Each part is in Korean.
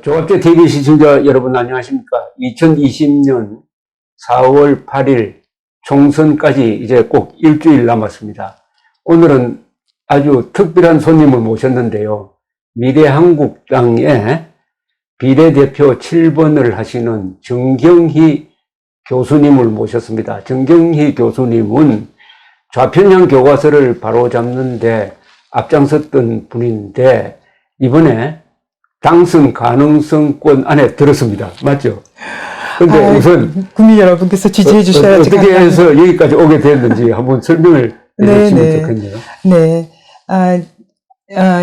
조갑제 TV 시청자 여러분 안녕하십니까? 2020년 4월 8일 총선까지 이제 꼭 일주일 남았습니다. 오늘은 아주 특별한 손님을 모셨는데요. 미래한국당의 비례대표 7번을 하시는 정경희 교수님을 모셨습니다. 정경희 교수님은 좌편향 교과서를 바로잡는데 앞장섰던 분인데 이번에 당선 가능성권 안에 들었습니다. 맞죠? 근데 우선 국민 여러분께서 지지해 주셔야지. 어떻게 해서 여기까지 오게 됐는지 한번 설명을 해주시면 좋겠네요. 네.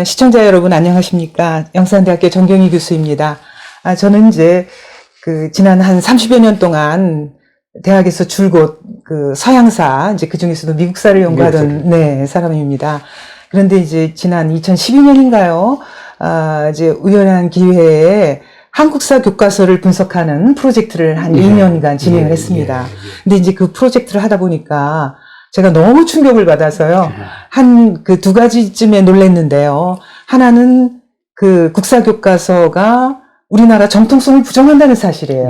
시청자 여러분 안녕하십니까? 영산대학교 정경희 교수입니다. 저는 이제 지난 한 30여 년 동안 대학에서 줄곧 서양사, 이제 그 중에서도 미국사를 연구하던 사람입니다. 그런데 이제 지난 2012년인가요? 이제 우연한 기회에 한국사 교과서를 분석하는 프로젝트를 한 2년간 진행을 했습니다. 근데 이제 그 프로젝트를 하다 보니까 제가 너무 충격을 받아서요. 한 두 가지쯤에 놀랐는데요. 하나는 국사 교과서가 우리나라 정통성을 부정한다는 사실이에요.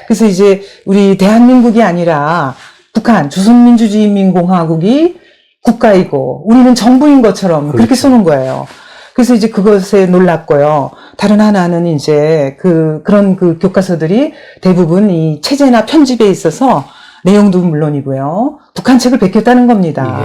그래서 이제 우리 대한민국이 아니라 북한, 조선민주주의인민공화국이 국가이고 우리는 정부인 것처럼 그렇게 쏘는 거예요. 그래서 이제 그것에 놀랐고요. 다른 하나는 이제 그런 교과서들이 대부분 이 체제나 편집에 있어서 내용도 물론이고요. 북한 책을 베꼈다는 겁니다.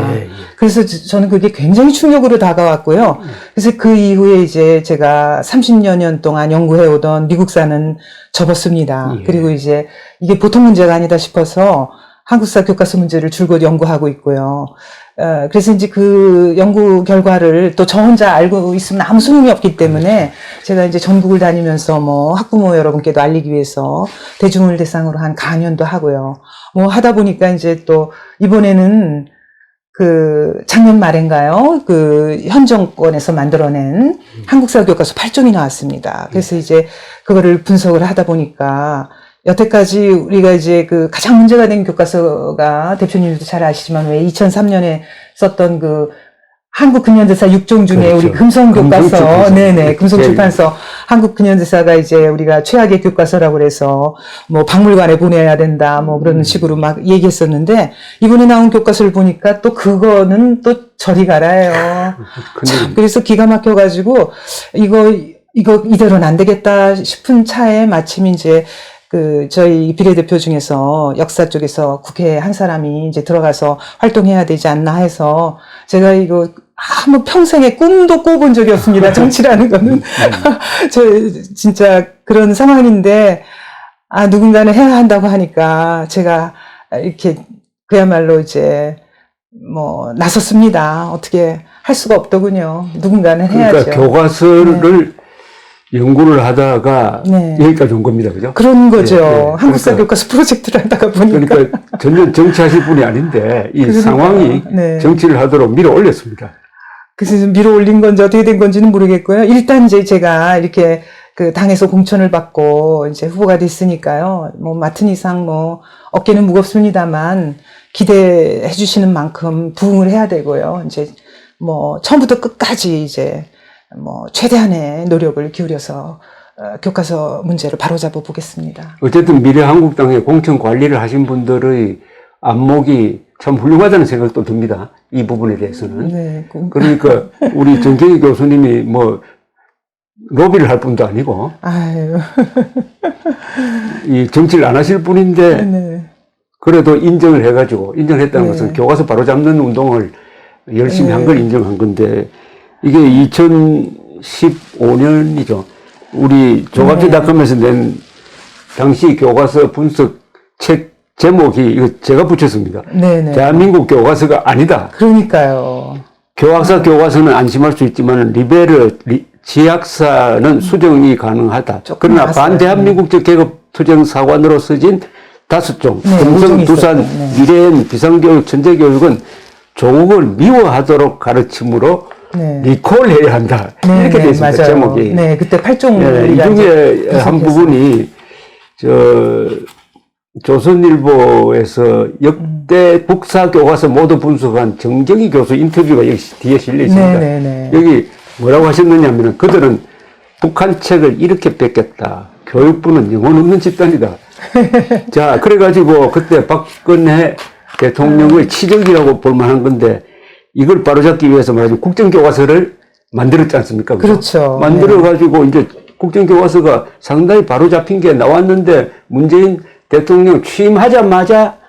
그래서 저는 그게 굉장히 충격으로 다가왔고요. 그래서 그 이후에 이제 제가 30여 년 동안 연구해오던 미국사는 접었습니다. 그리고 이제 이게 보통 문제가 아니다 싶어서 한국사 교과서 문제를 줄곧 연구하고 있고요. 그래서 이제 그 연구 결과를 또 저 혼자 알고 있으면 아무 소용이 없기 때문에 제가 이제 전국을 다니면서 학부모 여러분께도 알리기 위해서 대중을 대상으로 한 강연도 하고요. 하다 보니까 이제 또 이번에는 작년 말인가요? 현 정권에서 만들어낸 한국사 교과서 8종이 나왔습니다. 그래서 이제 그거를 분석을 하다 보니까 여태까지 우리가 이제 가장 문제가 된 교과서가 대표님도 잘 아시지만 왜 2003년에 썼던 한국 근현대사 6종 중에 우리 금성 교과서, 금성 출판서 한국 근현대사가 이제 우리가 최악의 교과서라고 그래서 박물관에 보내야 된다, 그런 식으로 막 얘기했었는데 이번에 나온 교과서를 보니까 또 그거는 또 저리 가라요. 참, 그래서 기가 막혀가지고 이거 이대로는 안 되겠다 싶은 차에 마침 이제 저희 비례대표 중에서 역사 쪽에서 국회에 한 사람이 이제 들어가서 활동해야 되지 않나 해서 제가 이거 아무 평생에 꿈도 꿔본 적이 없습니다. 정치라는 거는. 저 진짜 그런 상황인데, 누군가는 해야 한다고 하니까 제가 이렇게 그야말로 이제 나섰습니다. 어떻게 할 수가 없더군요. 누군가는 해야죠. 그러니까 교과서를 연구를 하다가 여기까지 온 겁니다. 그죠? 그런 거죠. 한국사 교과서 프로젝트를 하다가 보니까. 그러니까 전혀 정치하실 분이 아닌데 이 상황이 정치를 하도록 밀어 올렸습니다. 그래서 밀어 올린 건지 어떻게 된 건지는 모르겠고요. 일단 이제 제가 이렇게 당에서 공천을 받고 이제 후보가 됐으니까요. 맡은 이상 어깨는 무겁습니다만 기대해 주시는 만큼 부응을 해야 되고요. 이제 처음부터 끝까지 이제 최대한의 노력을 기울여서 교과서 문제를 바로잡아 보겠습니다. 어쨌든 미래한국당의 공천 관리를 하신 분들의 안목이 참 훌륭하다는 생각도 듭니다. 이 부분에 대해서는. 그러니까 우리 정경희 교수님이 로비를 할 분도 아니고 이 정치를 안 하실 분인데 그래도 인정을 해가지고 인정했다는 것은 교과서 바로잡는 운동을 열심히 한 걸 인정한 건데 이게 2015년이죠. 우리 조갑제닷컴에서 낸 당시 교과서 분석 책 제목이 이거 제가 붙였습니다. 대한민국 교과서가 아니다. 그러니까요. 교학사 교과서는 안심할 수 있지만 지학사는 수정이 가능하다. 그러나 반대한민국적 계급 투쟁 사관으로 써진 5종, 금성, 두산, 미래엔, 비상교육, 천재교육은 조국을 미워하도록 가르침으로 리콜해야 한다. 이렇게 되어 있습니다. 제목이. 그때 8종. 이 중에 한 부분이 조선일보에서 역대 국사 교과서 모두 분석한 정경희 교수 인터뷰가 여기 뒤에 실려 있습니다. 여기 뭐라고 하셨느냐면은 그들은 북한 책을 이렇게 뺏겼다. 교육부는 영혼 없는 집단이다. 자, 그래가지고 그때 박근혜 대통령의 치적이라고 볼 만한 건데 이걸 바로잡기 위해서 말하자면 국정교과서를 만들었지 않습니까? 그렇죠. 만들어가지고 이제 국정교과서가 상당히 바로잡힌 게 나왔는데 문재인 대통령 취임하자마자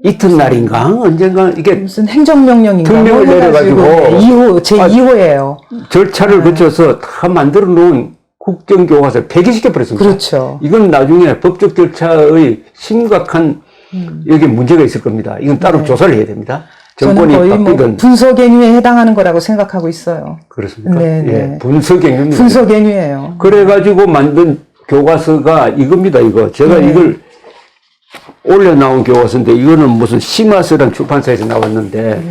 이튿날인가 언젠가 이게 무슨 행정명령인가 특명을 내려가지고 2호, 제2호예요. 절차를 거쳐서 다 만들어 놓은 국정교과서를 폐기시켜 버렸습니다. 그렇죠. 이건 나중에 법적 절차의 심각한 여기 문제가 있을 겁니다. 이건 따로 조사를 해야 됩니다. 저는 정권이 거의 바뀌든 뭐 분서갱유에 해당하는 거라고 생각하고 있어요. 그렇습니까? 네네. 예, 분석행위입니다. 분서갱유예요. 그래가지고 만든 교과서가 이겁니다. 이거 제가 네. 이걸 올려 나온 교과서인데 이거는 무슨 시마스라는 출판사에서 나왔는데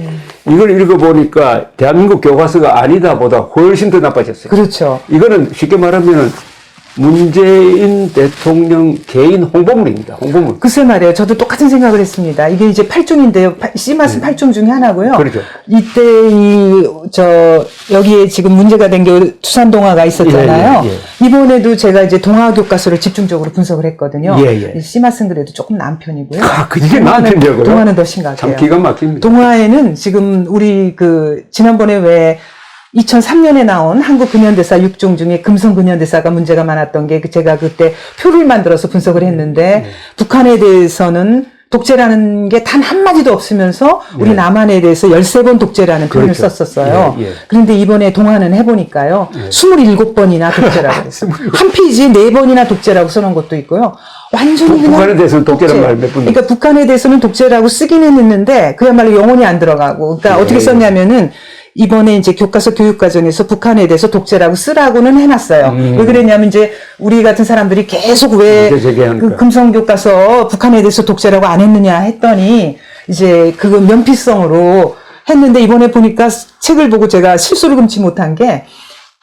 이걸 읽어보니까 대한민국 교과서가 아니다 보다 훨씬 더 나빠졌어요. 그렇죠. 이거는 쉽게 말하면 문재인 대통령 개인 홍보물입니다. 홍보물. 글쎄 말이에요. 저도 똑같은 생각을 했습니다. 이게 이제 8종인데요. 씨맛은 8종 중에 하나고요. 그렇죠. 이때 여기에 지금 문제가 된 게 투산동화가 있었잖아요. 예, 예. 이번에도 제가 이제 동화 교과서를 집중적으로 분석을 했거든요. 예, 예. 이 씨맛은 그래도 조금 나은 편이고요. 그게 나한테냐고요? 동화는 더 심각해요. 참 기가 막힙니다. 동화에는 지금 우리 지난번에 왜 2003년에 나온 한국 근현대사 6종 중에 금성 근현대사가 문제가 많았던 게 제가 그때 표를 만들어서 분석을 했는데 북한에 대해서는 독재라는 게 단 한마디도 없으면서 우리 남한에 대해서 13번 독재라는 표현을 그렇죠. 썼었어요. 예, 예. 그런데 이번에 동화는 해보니까요. 27번이나 독재라고. 한 페이지에 4번이나 독재라고 써놓은 것도 있고요. 완전히 그냥 북한에 대해서는 독재란 말 몇 분. 그러니까 북한에 대해서는 독재라고 쓰기는 했는데 그야말로 영혼이 안 들어가고. 그러니까 어떻게 썼냐면은 이번에 이제 교과서 교육과정에서 북한에 대해서 독재라고 쓰라고는 해놨어요. 왜 그랬냐면 이제 우리 같은 사람들이 계속 왜 문제 제기하니까. 그 금성 교과서 북한에 대해서 독재라고 안 했느냐 했더니 이제 그거 면피성으로 했는데 이번에 보니까 책을 보고 제가 실수를 금치 못한 게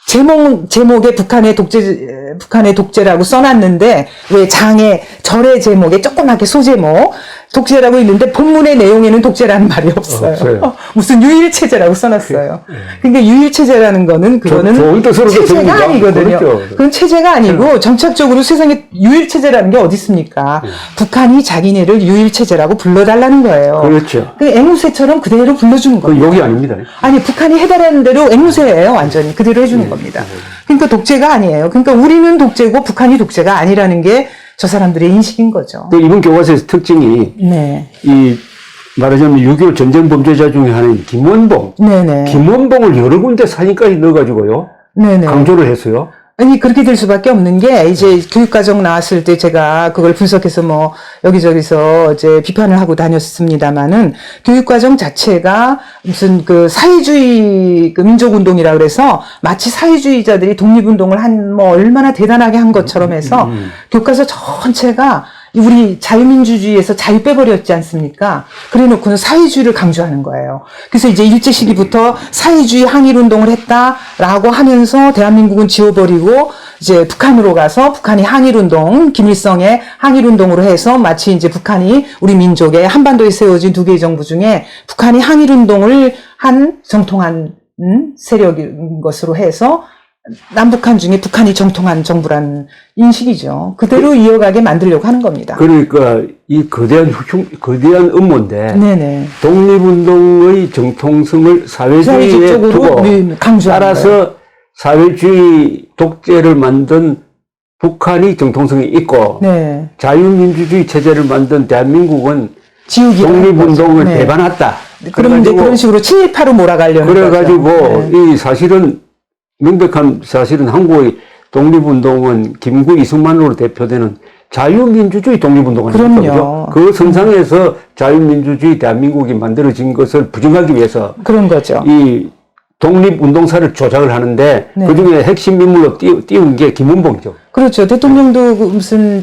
제목에 북한의 독재라고 써놨는데, 왜 절의 제목에 조그맣게 소제목, 독재라고 있는데 본문의 내용에는 독재라는 말이 없어요. 무슨 유일체제라고 써놨어요. 그러니까 유일체제라는 거는 그거는 좋은 뜻으로 체제가 됩니다. 아니거든요. 그렇죠. 그건 체제가 아니고 정착적으로 세상에 유일체제라는 게 어디 있습니까? 북한이 자기네를 유일체제라고 불러달라는 거예요. 그렇죠. 그 앵무새처럼 그대로 불러주는 그 거예요. 욕이 아닙니다. 아니, 북한이 해달라는 대로 앵무새예요, 완전히. 그대로 해주는 겁니다. 그러니까 독재가 아니에요. 그러니까 우리는 독재고 북한이 독재가 아니라는 게 저 사람들의 인식인 거죠. 또 이번 교과서의 특징이 네. 이 말하자면 6.25 전쟁 범죄자 중에 하나인 김원봉. 네네. 김원봉을 여러 군데 사진까지 넣어가지고요. 네네. 강조를 했어요. 아니, 그렇게 될 수밖에 없는 게, 이제 교육과정 나왔을 때 제가 그걸 분석해서 뭐, 여기저기서 이제 비판을 하고 다녔습니다만은, 교육과정 자체가 무슨 그 사회주의 그 민족운동이라 그래서 마치 사회주의자들이 독립운동을 뭐 얼마나 대단하게 한 것처럼 해서 교과서 전체가 우리 자유민주주의에서 자유 빼버렸지 않습니까? 그래 놓고는 사회주의를 강조하는 거예요. 그래서 이제 일제 시기부터 사회주의 항일운동을 했다라고 하면서 대한민국은 지워버리고 이제 북한으로 가서 북한이 항일운동, 김일성의 항일운동으로 해서 마치 이제 북한이 우리 민족의 한반도에 세워진 두 개의 정부 중에 북한이 항일운동을 한 정통한 세력인 것으로 해서 남북한 중에 북한이 정통한 정부라는 인식이죠. 그대로 이어가게 만들려고 하는 겁니다. 그러니까 이 거대한 음모인데 네네. 독립운동의 정통성을 사회주의에 쪽으로 두고 강조하는 따라서 거예요. 사회주의 독재를 만든 북한이 정통성이 있고 네. 자유민주주의 체제를 만든 대한민국은 지우기라는 독립운동을 거죠. 네. 배반했다. 그러면 이제 그런 식으로 친일파로 몰아가려는 그래가지고 거죠. 네. 이 사실은 명백한 사실은 한국의 독립운동은 김구 이승만으로 대표되는 자유민주주의 독립운동이었거든요. 그럼요. 그 선상에서 자유민주주의 대한민국이 만들어진 것을 부정하기 위해서 그런 거죠. 이 독립운동사를 조작을 하는데 네. 그중에 핵심 인물로 띄운 게 김원봉이죠. 그렇죠. 대통령도 그 무슨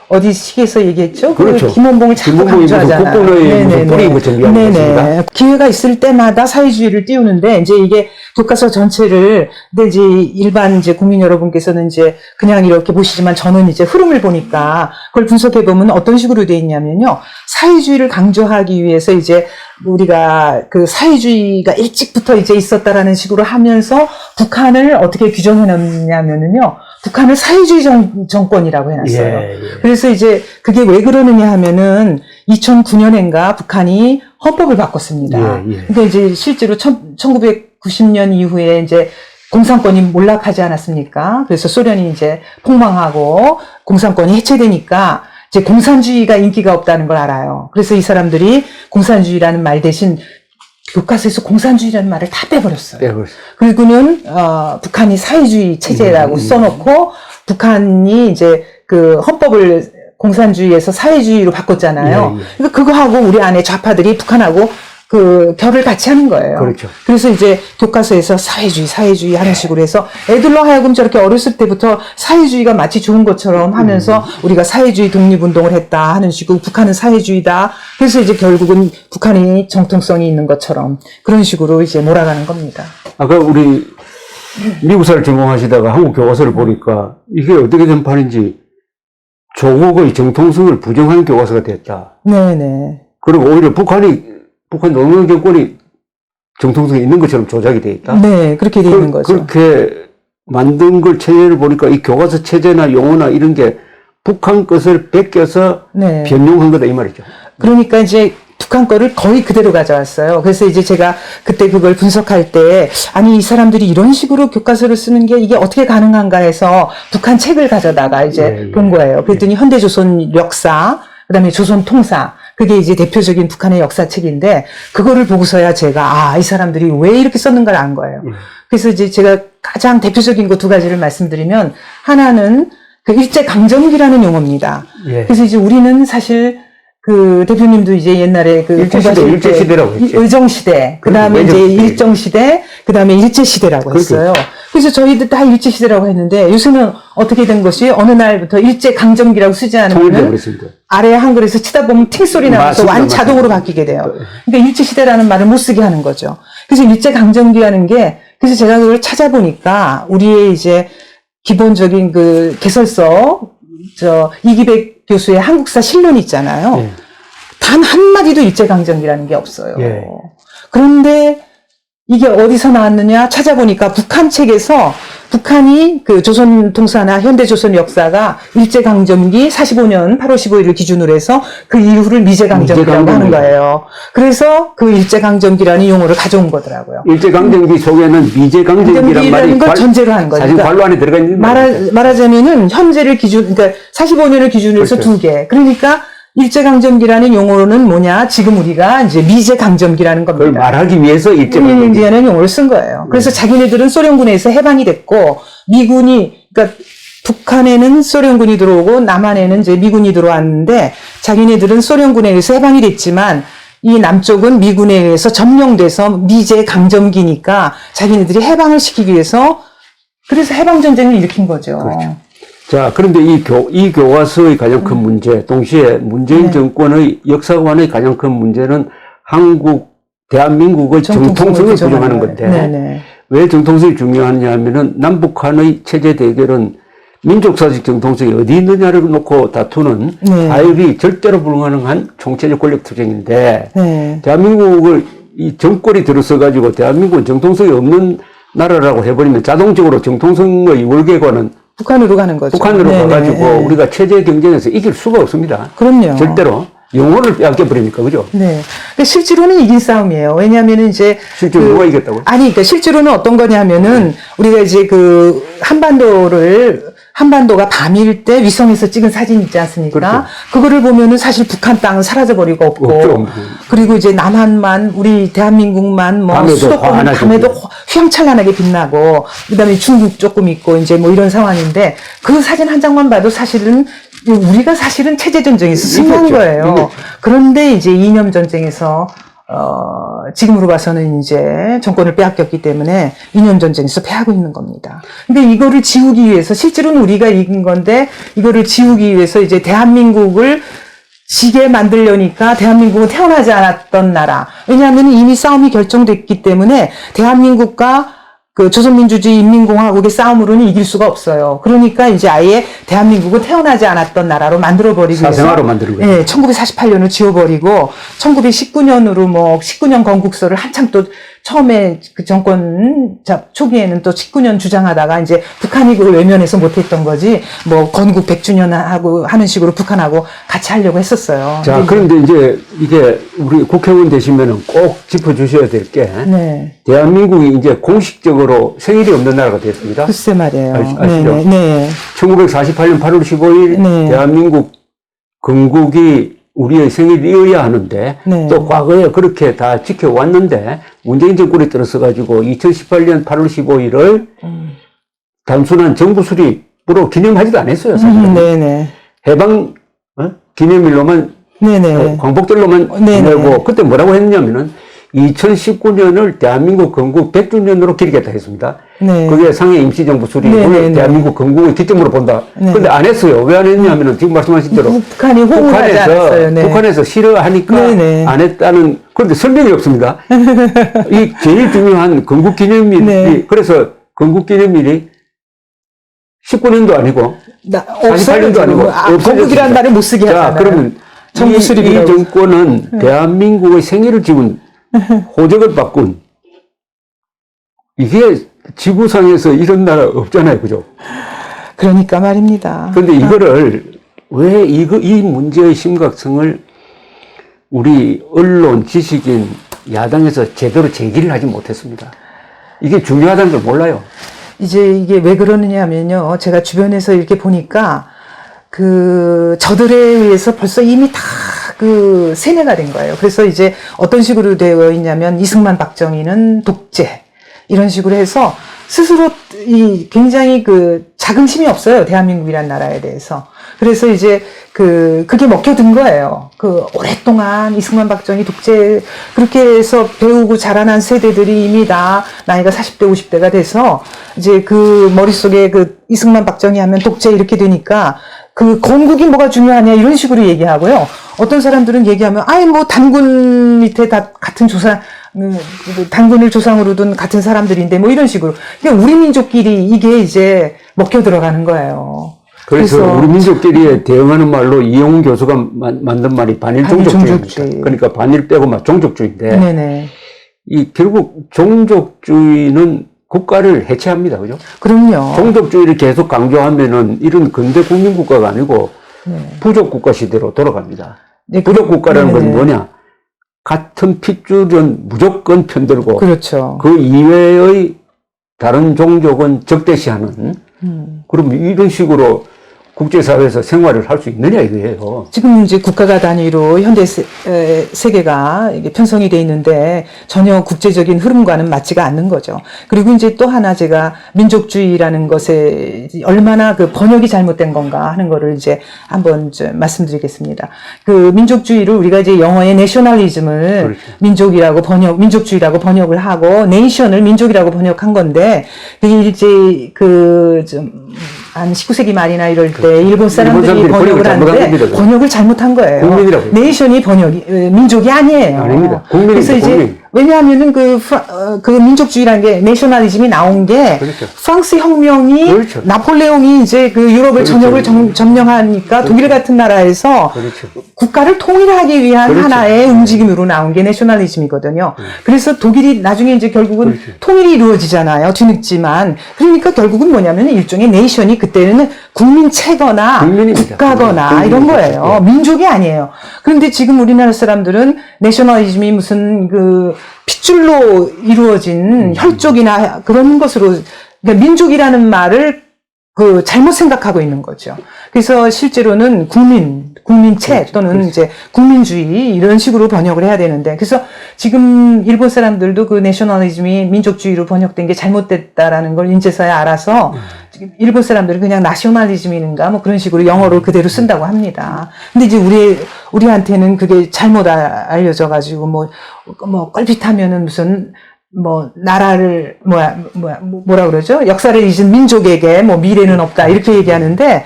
어디 시기에서 얘기했죠? 그렇죠. 그 김원봉을 자꾸 김원봉이 무슨 강조하잖아요. 국본의 무슨 뿌리 뭐 정리하는 것입니다. 기회가 있을 때마다 사회주의를 띄우는데 이제 이게 교과서 전체를 근데 이제 일반 이제 국민 여러분께서는 이제 그냥 이렇게 보시지만 저는 이제 흐름을 보니까 그걸 분석해 보면 어떤 식으로 돼 있냐면요. 사회주의를 강조하기 위해서 이제 우리가 그 사회주의가 일찍부터 이제 있었다라는 식으로 하면서 북한을 어떻게 규정해 놨냐면은요. 북한을 사회주의 정권이라고 해놨어요. 예. 그래서 이제 그게 왜 그러느냐 하면은 2009년인가 북한이 헌법을 바꿨습니다. 예. 그러니까 이제 실제로 1990년 이후에 이제 공산권이 몰락하지 않았습니까? 그래서 소련이 이제 폭망하고 공산권이 해체되니까 이제 공산주의가 인기가 없다는 걸 알아요. 그래서 이 사람들이 공산주의라는 말 대신 교과서에서 공산주의라는 말을 다 빼버렸어요. 그리고는 북한이 사회주의 체제라고 써놓고 북한이 이제 그 헌법을 공산주의에서 사회주의로 바꿨잖아요. 그러니까 그거하고 우리 안에 좌파들이 북한하고 그 결을 같이 하는 거예요. 그렇죠. 그래서 이제 교과서에서 사회주의 하는 식으로 해서 애들로 하여금 저렇게 어렸을 때부터 사회주의가 마치 좋은 것처럼 하면서 우리가 사회주의 독립운동을 했다 하는 식으로 북한은 사회주의다. 그래서 이제 결국은 북한이 정통성이 있는 것처럼 그런 식으로 이제 몰아가는 겁니다. 아까 우리 미국사를 전공하시다가 한국 교과서를 보니까 이게 어떻게 된 판인지 조국의 정통성을 부정하는 교과서가 됐다. 네네. 그리고 오히려 북한 노무현 정권이 정통성이 있는 것처럼 조작이 돼 있다. 네, 그렇게 돼 있는 거죠. 그렇게 만든 걸 체제를 보니까 이 교과서 체제나 용어나 이런 게 북한 것을 베껴서 네. 변용한 거다 이 말이죠. 그러니까 이제 북한 거를 거의 그대로 가져왔어요. 그래서 이제 제가 그때 그걸 분석할 때 아니 이 사람들이 이런 식으로 교과서를 쓰는 게 이게 어떻게 가능한가 해서 북한 책을 가져다가 이제 본 거예요. 그랬더니 현대조선 역사, 그다음에 조선 통사 그게 이제 대표적인 북한의 역사책인데 그거를 보고서야 제가 이 사람들이 왜 이렇게 썼는가를 안 거예요. 그래서 이제 제가 가장 대표적인 거 두 가지를 말씀드리면 하나는 그 일제강점기라는 용어입니다. 그래서 이제 우리는 사실 그 대표님도 이제 옛날에 그 일제시대라고 했죠. 의정시대, 그 다음에 이제 일정시대, 그 다음에 일제시대라고 했어요. 그래서 저희들 다 일제시대라고 했는데 요새는 어떻게 된 것이 어느 날부터 일제강점기라고 쓰지 않으면 아래 한글에서 치다 보면 팅 소리 나면서 자동으로 바뀌게 돼요. 그러니까 일제시대라는 말을 못 쓰게 하는 거죠. 그래서 일제강점기라는 게 그래서 제가 그걸 찾아보니까 우리의 이제 기본적인 그 개설서 이기백 교수의 한국사 실론 있잖아요. 단 한마디도 일제강점기라는 게 없어요. 그런데 이게 어디서 나왔느냐 찾아보니까 북한 책에서 북한이 그 조선 통사나 현대조선 역사가 일제강점기 45년 8월 15일을 기준으로 해서 그 이후를 미제강점기라고 하는 거예요. 그래서 그 일제강점기라는 용어를 가져온 거더라고요. 일제강점기 속에는 미제강점기라는 말이 걸 전제로 한 거죠. 사실 관로 안에 들어가 있는 말하자면은 현재를 그러니까 45년을 기준으로 해서 두 개. 그러니까 일제강점기라는 용어는 뭐냐? 지금 우리가 이제 미제강점기라는 겁니다. 그걸 말하기 위해서 일제강점기라는 용어를 쓴 거예요. 그래서 자기네들은 소련군에서 해방이 됐고, 그러니까 북한에는 소련군이 들어오고, 남한에는 이제 미군이 들어왔는데, 자기네들은 소련군에 의해서 해방이 됐지만, 이 남쪽은 미군에 의해서 점령돼서 미제강점기니까, 자기네들이 해방을 시키기 위해서, 그래서 해방전쟁을 일으킨 거죠. 그렇죠. 자, 그런데 이 교과서의 가장 큰 문제, 동시에 문재인 정권의 역사관의 가장 큰 문제는 대한민국의 정통성을 부정하는 건데, 왜 정통성이 중요하냐 하면은 남북한의 체제 대결은 민족사적 정통성이 어디 있느냐를 놓고 다투는 타협이 절대로 불가능한 총체적 권력 투쟁인데, 대한민국을 이 정권이 들어서가지고 대한민국은 정통성이 없는 나라라고 해버리면 자동적으로 정통성의 월계관은 북한으로 가는 거죠. 북한으로 가가지고 우리가 체제 경쟁에서 이길 수가 없습니다. 그럼요. 절대로. 영혼을 빼앗겨버리니까, 그죠? 네. 근데 실제로는 이긴 싸움이에요. 왜냐하면 이제. 실제로 누가 이겼다고요? 아니, 그러니까 실제로는 어떤 거냐면은 우리가 이제 그 한반도가 밤일 때 위성에서 찍은 사진 있지 않습니까? 그렇죠. 그거를 보면은 사실 북한 땅은 사라져버리고 없고. 그리고 이제 남한만, 우리 대한민국만 수도권은 밤에도 휘황찬란하게 빛나고, 그 다음에 중국 조금 있고, 이제 뭐 이런 상황인데, 그 사진 한 장만 봐도 사실은 우리가 사실은 체제전쟁에서 승리한 거예요. 그런데 이제 이념전쟁에서 지금으로 봐서는 이제 정권을 빼앗겼기 때문에 2년 전쟁에서 패하고 있는 겁니다. 근데 이거를 지우기 위해서, 실제로는 우리가 이긴 건데, 이거를 지우기 위해서 이제 대한민국을 지게 만들려니까 대한민국은 태어나지 않았던 나라. 왜냐하면 이미 싸움이 결정됐기 때문에 대한민국과 그 조선민주주의 인민공화국의 싸움으로는 이길 수가 없어요. 그러니까 이제 아예 대한민국은 태어나지 않았던 나라로 만들어버리기 위해서. 사생아로 만드는 거예요. 네, 1948년을 지워버리고 1919년으로 뭐 19년 건국서를 한참 또 처음에 그 정권 초기에는 또 19년 주장하다가 이제 북한이 그걸 외면해서 못했던 거지, 뭐 건국 100주년 하고 하는 식으로 북한하고 같이 하려고 했었어요. 자, 그런데 이제 이게 우리 국회의원 되시면은 꼭 짚어주셔야 될 게, 네. 대한민국이 이제 공식적으로 생일이 없는 나라가 됐습니다. 글쎄 말이에요. 아시죠? 네. 1948년 8월 15일 네. 대한민국 건국이 우리의 생일이어야 하는데, 네. 또 과거에 그렇게 다 지켜왔는데 문재인 정권이 들어서가지고 2018년 8월 15일을 단순한 정부 수립으로 기념하지도 않았어요, 사실은. 네네. 해방 기념일로만, 네네. 광복절로만 네네. 지내고, 그때 뭐라고 했냐면은 2019년을 대한민국 건국 100주년으로 기리겠다 했습니다. 네. 그게 상해 임시정부 수립을 네네네. 대한민국 건국의 기점으로 본다. 네. 근데 안 했어요. 왜 안 했냐면은 지금 말씀하신 대로 북한이 호응을 하지 않았어요. 네. 북한에서 싫어하니까 네네. 안 했다는, 그런데 설명이 없습니다. 이 제일 중요한 건국기념일이, 네. 그래서 건국기념일이 19년도 아니고 48년도 아니고 건국이라는 말을 못 쓰게 자, 하잖아요. 그러면 정부 이 수립이라고. 정권은 대한민국의 생일을 지운, 호적을 바꾼, 이게 지구상에서 이런 나라 없잖아요. 그죠? 그러니까 말입니다. 그런데 이거를 왜 이 문제의 심각성을 우리 언론, 지식인, 야당에서 제대로 제기를 하지 못했습니다. 이게 중요하다는 걸 몰라요. 이제 이게 왜 그러느냐 하면요. 제가 주변에서 이렇게 보니까 저들에 의해서 벌써 이미 다 세뇌가 된 거예요. 그래서 이제 어떤 식으로 되어 있냐면, 이승만, 박정희는 독재, 이런 식으로 해서 스스로 굉장히 자긍심이 없어요. 대한민국이란 나라에 대해서. 그래서 이제 그게 먹혀든 거예요. 오랫동안 이승만, 박정희 독재, 그렇게 해서 배우고 자라난 세대들이 이미 다 나이가 40대, 50대가 돼서 이제 머릿속에 이승만, 박정희 하면 독재 이렇게 되니까 건국이 뭐가 중요하냐 이런 식으로 얘기하고요. 어떤 사람들은 얘기하면, 뭐 단군 밑에 다 같은 단군을 조상으로 둔 같은 사람들인데 뭐 이런 식으로. 그러니까 우리 민족끼리 이게 이제 먹혀 들어가는 거예요. 그래서 우리 민족끼리에 대응하는 말로 이용훈 교수가 만든 말이 반일종족주의입니다. 그러니까 반일 빼고 종족주의인데, 네네. 결국 종족주의는 국가를 해체합니다. 그죠? 그럼요. 종족주의를 계속 강조하면은 이런 근대 국민국가가 아니고 네. 부족국가 시대로 돌아갑니다. 네, 부족국가라는 건 네네. 뭐냐? 같은 핏줄은 무조건 편들고, 그렇죠. 그 이외의 다른 종족은 적대시하는, 그럼 이런 식으로 국제사회에서 생활을 할 수 있느냐 이거예요. 지금 이제 국가가 단위로 현대 세계가 이게 편성이 돼 있는데 전혀 국제적인 흐름과는 맞지가 않는 거죠. 그리고 이제 또 하나 제가 민족주의라는 것에 얼마나 번역이 잘못된 건가 하는 거를 이제 한번 좀 말씀드리겠습니다. 민족주의를 우리가 이제 영어의 내셔널리즘을 그렇죠. 민족주의라고 번역을 하고 네이션을 민족이라고 번역한 건데, 그게 이제 한 19세기 말이나 이럴 때 일본 사람들이 번역을 하는데 번역을 잘못한 거예요. 국민이라고. 네이션이 민족이 아니에요. 아닙니다. 국민입니다. 그래서 이제 국민. 왜냐하면은 민족주의라는 게 내셔널리즘이 나온 게 그렇죠. 프랑스 혁명이 그렇죠. 나폴레옹이 이제 유럽을 그렇죠. 전역을 점령하니까 독일 같은 나라에서 그렇죠. 국가를 통일하기 위한 그렇죠. 하나의 움직임으로 나온 게 내셔널리즘이거든요. 그래서 독일이 나중에 이제 결국은 그렇죠. 통일이 이루어지잖아요. 뒤늦지만. 그러니까 결국은 뭐냐면 일종의 네이션이 그때는 국민체거나 국민입니다. 국가거나 이런 국민입니다. 거예요. 민족이 아니에요. 그런데 지금 우리나라 사람들은 내셔널리즘이 무슨 핏줄로 이루어진 혈족이나 그런 것으로, 그러니까 민족이라는 말을 잘못 생각하고 있는 거죠. 그래서 실제로는 국민체 또는 이제 국민주의 이런 식으로 번역을 해야 되는데 그래서 지금 일본 사람들도 그 내셔널리즘이 민족주의로 번역된 게 잘못됐다라는 걸 이제서야 알아서 지금 일본 사람들은 그냥 나셔널리즘인가 뭐 그런 식으로 영어로 그대로 쓴다고 합니다. 근데 이제 우리한테는 그게 잘못 알려져 가지고 뭐 껄핏하면은 무슨 뭐 나라를 뭐라 그러죠? 역사를 잊은 민족에게 뭐 미래는 없다 이렇게 얘기하는데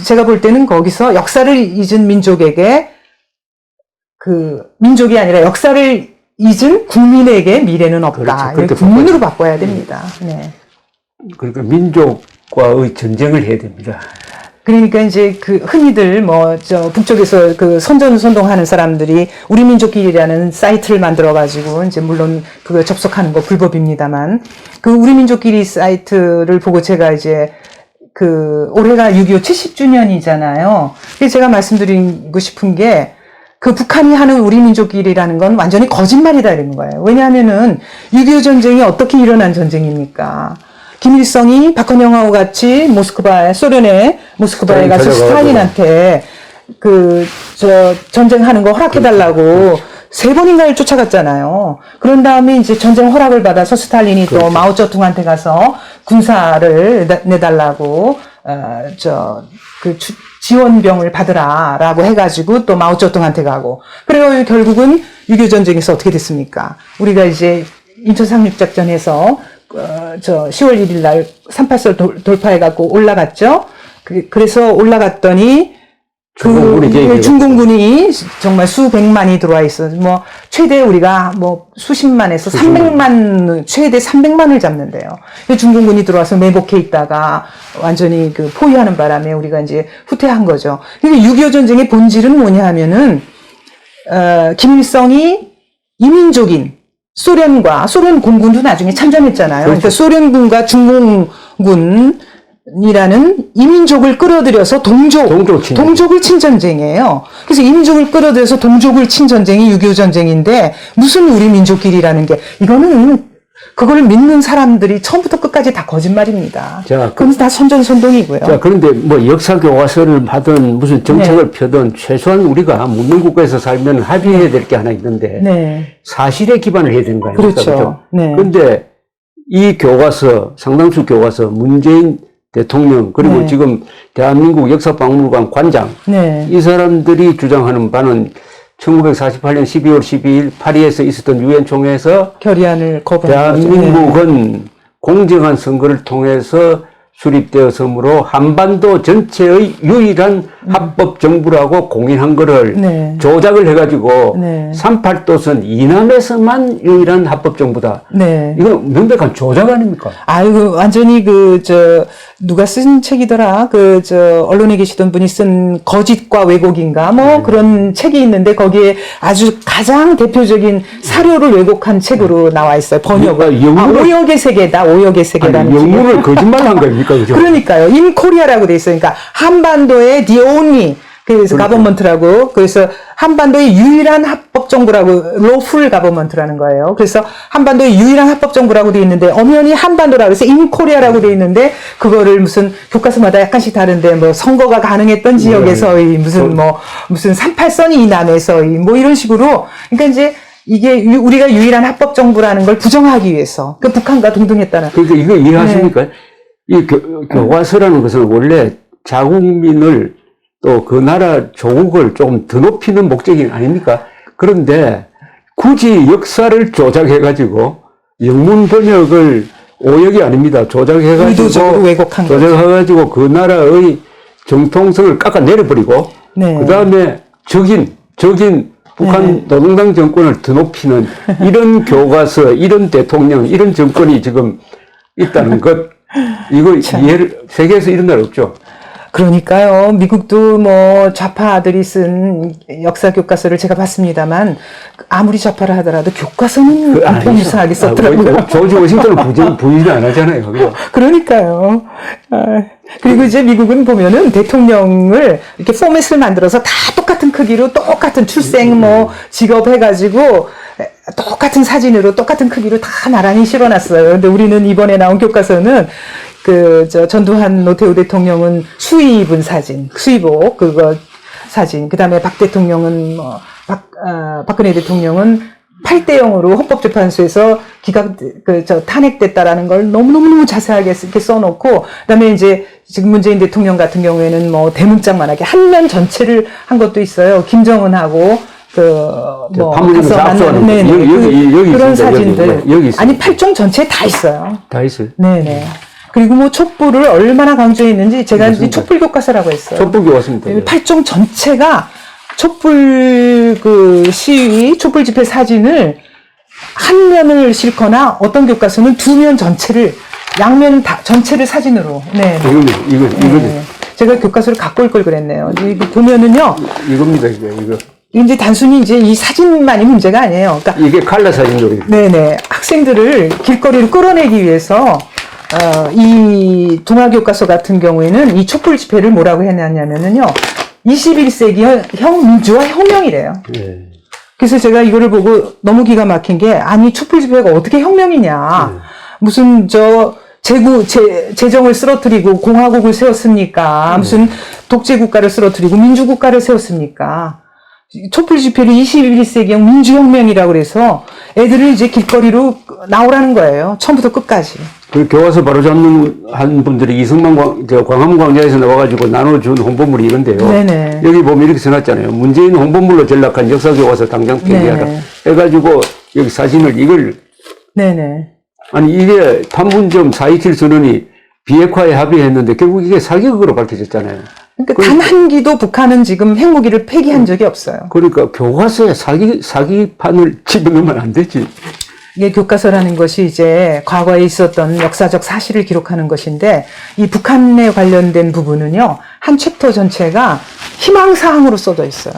제가 볼 때는 거기서 역사를 잊은 민족에게 그 민족이 아니라 역사를 잊은 국민에게 미래는 없다. 그렇죠. 국민으로 바꿔야 됩니다. 네. 그러니까 민족과의 전쟁을 해야 됩니다. 그러니까 이제 그 흔히들 북쪽에서 그 선전선동하는 사람들이 우리 민족끼리라는 사이트를 만들어 가지고 이제 물론 그거 접속하는 거 불법입니다만 그 우리 민족끼리 사이트를 보고 제가 이제 그 올해가 6.25 70주년이잖아요. 그래서 제가 말씀드리고 싶은 게 그 북한이 하는 우리 민족끼리라는 건 완전히 거짓말이다 이런 거예요. 왜냐하면은 6.25 전쟁이 어떻게 일어난 전쟁입니까? 김일성이 박헌영하고 같이 소련의 모스크바에 가서 스탈린한테 전쟁하는 거 허락해달라고 3번인가를 쫓아갔잖아요. 그런 다음에 이제 전쟁 허락을 받아서 스탈린이 또 마오쩌둥한테 가서 군사를 내달라고, 지원병을 받으라라고 해가지고 또 마오쩌둥한테 가고. 그래서 결국은 6.25 전쟁에서 어떻게 됐습니까? 우리가 이제 인천 상륙작전에서 10월 1일 날 38선 돌파해갖고 올라갔죠. 그래서 올라갔더니 중공군이 정말 수백만이 들어와 있어. 최대 우리가 수십만에서 300만, 최대 300만을 잡는데요. 중공군이 들어와서 매복해 있다가 완전히 포위하는 바람에 우리가 이제 후퇴한 거죠. 그러니까 6.25 전쟁의 본질은 뭐냐 하면은, 김일성이 이민족인 소련 공군도 나중에 참전했잖아요. 그렇죠. 그러니까 소련군과 중공군이라는 이민족을 끌어들여서 동족을 친 전쟁이에요. 그래서 이민족을 끌어들여서 동족을 친 전쟁이 6.25 전쟁인데 무슨 우리 민족끼리라는 게 이거는 그걸 믿는 사람들이 처음부터 끝까지 다 거짓말입니다. 그건 다 선전선동이고요. 자, 그런데 역사 교과서를 하든 무슨 정책을 펴든 최소한 우리가 문명국가에서 살면 합의해야 될 게 하나 있는데 사실에 기반을 해야 되는 거 아닙니까? 그렇죠. 그런데 이 교과서, 상당수 교과서, 문재인 대통령 그리고 지금 대한민국 역사박물관 관장 이 사람들이 주장하는 바는 1948년 12월 12일 파리에서 있었던 유엔 총회에서 결의안을 거부한 거죠. 대한민국은 공정한 선거를 통해서 수립되었으므로 한반도 전체의 유일한 합법 정부라고 공인한 거를 조작을 해가지고 38도선 이남에서만 유일한 합법 정부다. 이건 명백한 조작 아닙니까? 아이고, 완전히 누가 쓴 책이더라. 언론에 계시던 분이 쓴 거짓과 왜곡인가? 그런 책이 있는데 거기에 아주 가장 대표적인 사료를 왜곡한 책으로 나와 있어요. 번역을. 오역의 세계다. 오역의 세계라는 책이. 영문을 거짓말한 거니까. 그죠? 그러니까요. In Korea라고 돼 있어요. 그러니까 한반도의 the only 그래서 가버먼트라고 그래서 한반도의 유일한 합법 정부라고 lawful government라는 거예요. 그래서 한반도의 유일한 합법 정부라고 돼 있는데 엄연히 한반도라고 해서 in Korea라고 돼 있는데 그거를 무슨 교과서마다 약간씩 다른데 선거가 가능했던 지역에서의 무슨 38선이 이남에서의 이런 식으로 그러니까 이제 이게 우리가 유일한 합법 정부라는 걸 부정하기 위해서 북한과 동등했다는. 그러니까 이거 이해하십니까? 이 교과서라는 것은 원래 자국민을 또 그 나라 조국을 조금 드높이는 목적이 아닙니까? 그런데 굳이 역사를 조작해가지고 영문 번역을 오역이 아닙니다. 의도적으로 왜곡한 거죠. 조작해가지고 그 나라의 정통성을 깎아내려버리고 그 다음에 적인 북한 노동당 정권을 드높이는 이런 교과서, 이런 대통령, 이런 정권이 지금 있다는 것. 이거 세계에서 이런 나라 없죠. 그러니까요. 미국도 좌파들이 쓴 역사 교과서를 제가 봤습니다만 아무리 좌파를 하더라도 교과서는 한편 이상하게 썼더라고요. 조지 워싱턴은 부인 안 하잖아요. 그죠? 그러니까요. 그리고 이제 미국은 보면은 대통령을 이렇게 포맷을 만들어서 다 똑같은 크기로 똑같은 출생 직업 해가지고 똑같은 사진으로 똑같은 크기로 다 나란히 실어놨어요. 근데 우리는 이번에 나온 교과서는 전두환 노태우 대통령은 수의 입은 사진, 수의복, 사진, 그 다음에 박 대통령은 박근혜 대통령은 8대0으로 헌법재판소에서 탄핵됐다라는 걸 너무너무 자세하게 이렇게 써놓고, 그 다음에 이제 지금 문재인 대통령 같은 경우에는 뭐 대문짝만하게 한 면 전체를 한 것도 있어요. 김정은하고 판문점에서 압수하는 여기 그런 있습니다. 사진들. 여기 있습니다. 아니, 8종 전체에 다 있어요. 다 있어요. 네네. 그리고 뭐 촛불을 얼마나 강조했는지 제가 이제 촛불 교과서라고 했어요. 촛불 교과서입니다. 8종 전체가 촛불 시위, 촛불 집회 사진을 한 면을 싣거나 어떤 교과서는 두 면 전체를, 양면 다, 전체를 사진으로. 네. 이거. 제가 교과서를 갖고 올 걸 그랬네요. 이거 보면은요. 이겁니다, 이거. 이제 단순히 이제 이 사진만이 문제가 아니에요. 그러니까 이게 칼라 사진으로. 네네. 학생들을 길거리로 끌어내기 위해서, 이 동아교과서 같은 경우에는 이 촛불 집회를 뭐라고 해놨냐면은요. 21세기형 민주화 혁명이래요. 네. 그래서 제가 이거를 보고 너무 기가 막힌 게, 아니, 촛불 집회가 어떻게 혁명이냐. 무슨, 재정을 쓰러뜨리고 공화국을 세웠습니까? 무슨 독재국가를 쓰러뜨리고 민주국가를 세웠습니까? 촛불 집회를 21세기형 민주혁명이라고 그래서 애들을 이제 길거리로 나오라는 거예요. 처음부터 끝까지. 그 교과서 바로 잡는 한 분들이 이승만 광화문광장에서 나와가지고 나눠준 홍보물이 이런데요. 네네. 여기 보면 이렇게 써놨잖아요. 문재인 홍보물로 전락한 역사교과서 당장 폐기하라. 네네. 해가지고 여기 사진을 이걸 네네. 아니 이게 판문점 4.27 선언이 비핵화에 합의했는데 결국 이게 사기극으로 밝혀졌잖아요. 그러니까 단 한 기도 북한은 지금 핵무기를 폐기한 적이 없어요. 그러니까 교과서에 사기판을 집어넣으면 안 되지. 이게 교과서라는 것이 이제 과거에 있었던 역사적 사실을 기록하는 것인데, 이 북한에 관련된 부분은요, 한 챕터 전체가 희망사항으로 써져 있어요.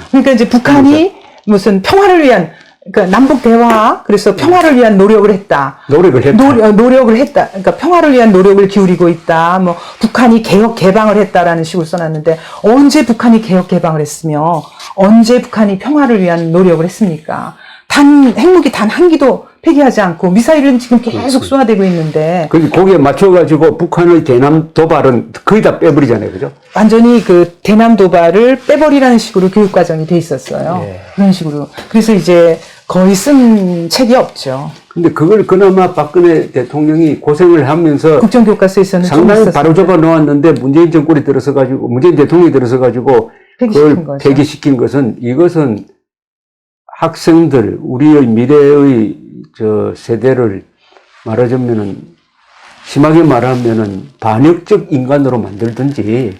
그러니까 이제 북한이 무슨 평화를 위한, 그러니까 남북 대화, 그래서 평화를 위한 노력을 했다. 노력을 했다. 그러니까 평화를 위한 노력을 기울이고 있다. 뭐, 북한이 개혁 개방을 했다라는 식으로 써놨는데, 언제 북한이 개혁 개방을 했으며, 언제 북한이 평화를 위한 노력을 했습니까? 핵무기 단 한 기도 폐기하지 않고 미사일은 지금 계속 쏘아대고 있는데. 거기에 맞춰가지고 북한의 대남 도발은 거의 다 빼버리잖아요. 그죠? 완전히 그 대남 도발을 빼버리라는 식으로 교육과정이 돼 있었어요. 예. 그런 식으로. 그래서 이제 거의 쓴 책이 없죠. 근데 그걸 그나마 박근혜 대통령이 고생을 하면서 국정교과서에서는 상당히 바로 잡아 놓았는데 문재인 정권이 들어서가지고, 문재인 대통령이 들어서가지고 그걸 폐기시킨 것은, 이것은 학생들, 우리의 미래의 세대를 말하자면은, 심하게 말하면은 반역적 인간으로 만들든지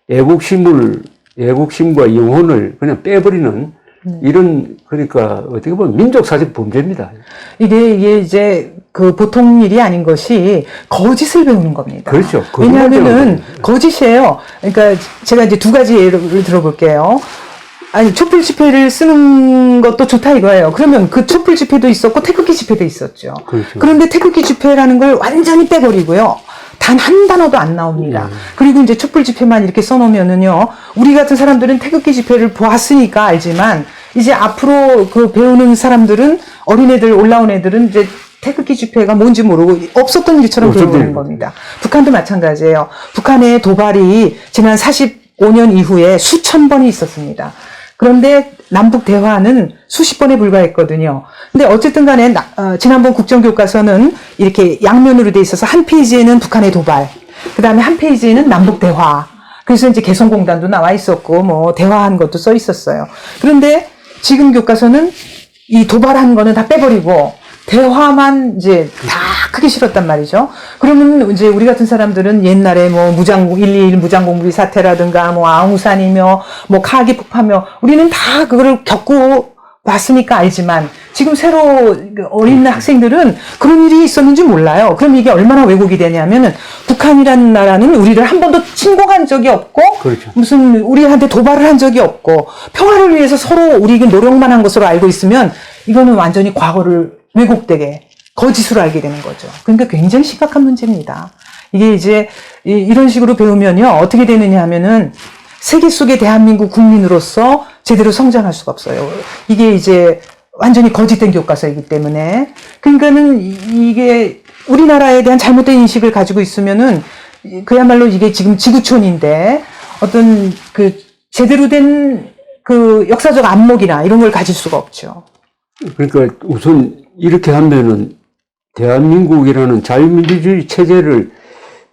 애국심과 영혼을 그냥 빼버리는 이런, 그러니까 어떻게 보면 민족사적 범죄입니다. 이게 이제 그 보통 일이 아닌 것이 거짓을 배우는 겁니다. 그렇죠. 왜냐하면은 거짓이에요. 그러니까 제가 이제 두 가지 예를 들어볼게요. 아니, 촛불 집회를 쓰는 것도 좋다 이거예요. 그러면 그 촛불 집회도 있었고 태극기 집회도 있었죠. 그렇죠. 그런데 태극기 집회라는 걸 완전히 빼버리고요. 단 한 단어도 안 나옵니다. 그리고 이제 촛불 집회만 이렇게 써놓으면은요, 우리 같은 사람들은 태극기 집회를 보았으니까 알지만, 이제 앞으로 그 배우는 사람들은, 어린애들, 올라온 애들은 이제 태극기 집회가 뭔지 모르고 없었던 일처럼 배우는 겁니다. 북한도 마찬가지예요. 북한의 도발이 지난 45년 이후에 수천 번이 있었습니다. 그런데 남북 대화는 수십 번에 불과했거든요. 근데 어쨌든 간에 지난번 국정교과서는 이렇게 양면으로 돼 있어서 한 페이지에는 북한의 도발, 그 다음에 한 페이지에는 남북 대화. 그래서 이제 개성공단도 나와 있었고 뭐 대화한 것도 써 있었어요. 그런데 지금 교과서는 이 도발한 거는 다 빼버리고 대화만 이제 다 크게 실었단 말이죠. 그러면 이제 우리 같은 사람들은 옛날에 뭐 1.21 무장공비 사태라든가 뭐 아웅산이며 뭐 카기 폭파며 우리는 다 그거를 겪고 왔으니까 알지만, 지금 새로 어린 학생들은 그런 일이 있었는지 몰라요. 그럼 이게 얼마나 왜곡이 되냐면은, 북한이라는 나라는 우리를 한 번도 침공한 적이 없고, 그렇죠. 무슨 우리한테 도발을 한 적이 없고, 평화를 위해서 서로 우리 노력만 한 것으로 알고 있으면, 이거는 완전히 과거를 왜곡되게 거짓으로 알게 되는 거죠. 그러니까 굉장히 심각한 문제입니다. 이게 이제 이런 식으로 배우면요, 어떻게 되느냐 하면은 세계 속의 대한민국 국민으로서 제대로 성장할 수가 없어요. 이게 이제 완전히 거짓된 교과서이기 때문에. 그러니까는 이게 우리나라에 대한 잘못된 인식을 가지고 있으면은 그야말로 이게 지금 지구촌인데 어떤 그 제대로 된 그 역사적 안목이나 이런 걸 가질 수가 없죠. 그러니까 우선 이렇게 하면은 대한민국이라는 자유민주주의 체제를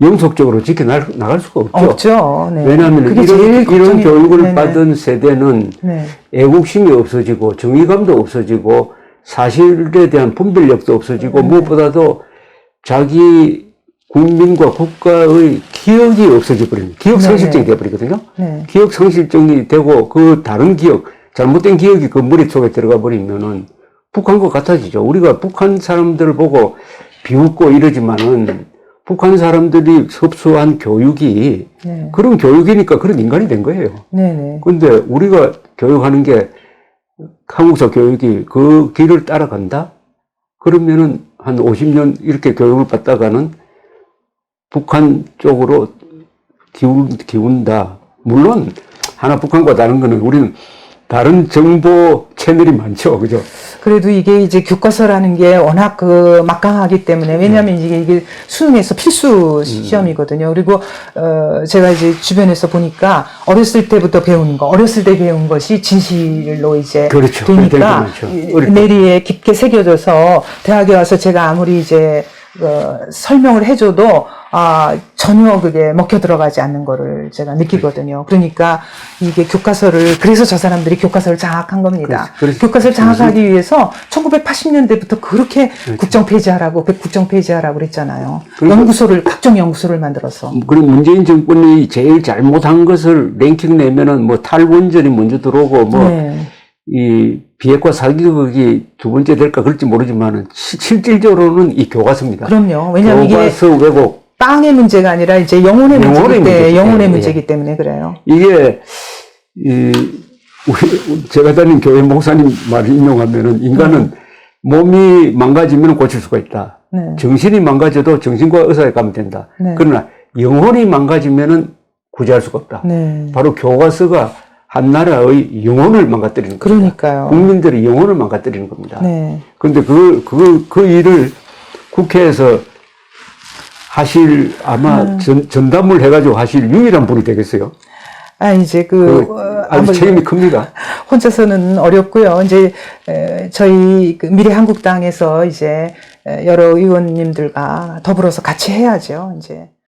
영속적으로 지켜나갈 수가 없죠. 없죠. 네. 왜냐하면 그게 제일 이런 교육을 네네. 받은 세대는 네. 애국심이 없어지고 정의감도 없어지고 사실에 대한 분별력도 없어지고 무엇보다도 자기 국민과 국가의 기억이 없어져 버립니다. 기억 상실증이 되어버리거든요. 네. 기억 상실증이 되고 그 다른 기억, 잘못된 기억이 그 머릿속에 들어가 버리면은 북한과 같아지죠. 우리가 북한 사람들을 보고 비웃고 이러지만은 북한 사람들이 섭수한 교육이 네. 그런 교육이니까 그런 인간이 된 거예요. 네네. 근데 우리가 교육하는 게 한국사 교육이 그 길을 따라간다? 그러면은 한 50년 이렇게 교육을 받다가는 북한 쪽으로 기운다. 물론 하나 북한과 다른 거는 우리는 다른 정보 채널이 많죠. 그죠? 그래도 이게 이제 교과서라는 게 워낙 그 막강하기 때문에, 왜냐하면 이게 수능에서 필수 시험이거든요. 그리고, 제가 이제 주변에서 보니까 어렸을 때부터 배우는 거, 어렸을 때 배운 것이 진실로 이제 그렇죠. 되니까 뇌리에 깊게 새겨져서 대학에 와서 제가 아무리 이제 설명을 해줘도 전혀 그게 먹혀 들어가지 않는 거를 제가 느끼거든요. 그러니까 이게 교과서를, 그래서 저 사람들이 교과서를 장악한 겁니다. 교과서를 장악하기 위해서 1980년대부터 그렇게 국정 폐지하라고 그랬잖아요. 각종 연구소를 만들어서. 그리고 문재인 정권이 제일 잘못한 것을 랭킹 내면은 뭐 탈원전이 먼저 들어오고 이 비핵화 사기극이 두 번째 될까 그럴지 모르지만은 실질적으로는 이 교과서입니다. 그럼요. 왜냐하면 교과서 이게 왜곡. 빵의 문제가 아니라 이제 영혼의 문제이기 때문에 그래요. 이게 제가 다닌 교회 목사님 말을 인용하면은 인간은 몸이 망가지면 고칠 수가 있다. 네. 정신이 망가져도 정신과 의사에 가면 된다. 네. 그러나 영혼이 망가지면은 구제할 수가 없다. 네. 바로 교과서가 한 나라의 영혼을 망가뜨리는 겁니다. 그러니까요. 국민들의 영혼을 망가뜨리는 겁니다. 네. 그런데 그 일을 국회에서 하실 아마 전담을 해가지고 하실 유일한 분이 되겠어요. 이제 아주 책임이 큽니다. 혼자서는 어렵고요. 이제 저희 미래한국당에서 이제 여러 의원님들과 더불어서 같이 해야죠. 이제.